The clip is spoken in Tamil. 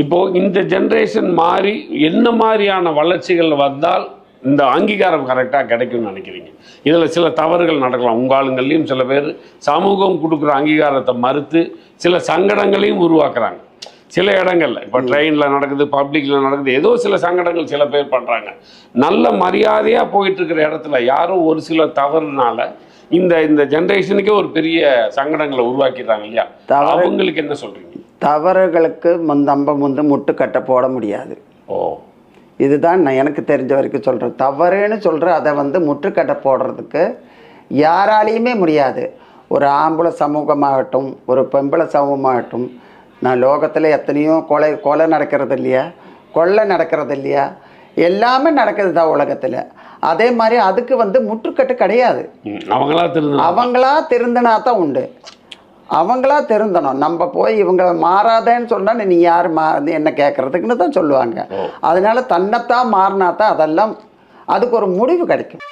இப்போது இந்த ஜென்ரேஷன் மாறி என்ன மாதிரியான வளர்ச்சிகள் வந்தால் இந்த அங்கீகாரம் கரெக்டாக கிடைக்கும்னு நினைக்கிறீங்க? இதில் சில தவறுகள் நடக்கலாம். உங்கள் ஆளுங்கள்லையும் சில பேர் சமூகம் கொடுக்குற அங்கீகாரத்தை மறுத்து சில சங்கடங்களையும் உருவாக்குறாங்க. சில இடங்கள்ல இப்போ ட்ரெயினில் நடக்குது, பப்ளிக்கில் நடக்குது, ஏதோ சில சங்கடங்கள் சில பேர் பண்ணுறாங்க. நல்ல மரியாதையாக போயிட்டுருக்கிற இடத்துல யாரும் ஒரு சில தவறுனால இந்த இந்த ஜென்ரேஷனுக்கே ஒரு பெரிய சங்கடங்களை உருவாக்கிடுறாங்க இல்லையா? அவங்களுக்கு என்ன சொல்கிறீங்க? தவறுகளுக்கு நம்ம முட்டுக்கட்டை போட முடியாது. ஓ, இதுதான் நான் எனக்கு தெரிஞ்ச வரைக்கும் சொல்கிறேன். தவறுன்னு சொல்கிற அதை முற்றுக்கட்டை போடுறதுக்கு யாராலையுமே முடியாது. ஒரு ஆம்பளை சமூகமாகட்டும், ஒரு பெம்பளை சமூகமாகட்டும், நான் லோகத்தில் எத்தனையோ கொலை நடக்கிறது இல்லையா, கொள்ளை நடக்கிறது இல்லையா, எல்லாமே நடக்குது தான் உலகத்தில். அதே மாதிரி அதுக்கு முற்றுக்கட்டு கிடையாது. அவங்களா திருந்தினா தான் உண்டு. அவங்களா திருந்தணும். நம்ம போய் இவங்களை மாறாதேன்னு சொன்னால் நீ யார் என்ன கேட்குறதுக்குன்னு தான் சொல்லுவாங்க. அதனால தன்னைத்தான் மாறினா தான் அதெல்லாம் அதுக்கு ஒரு முடிவு கிடைக்கும்.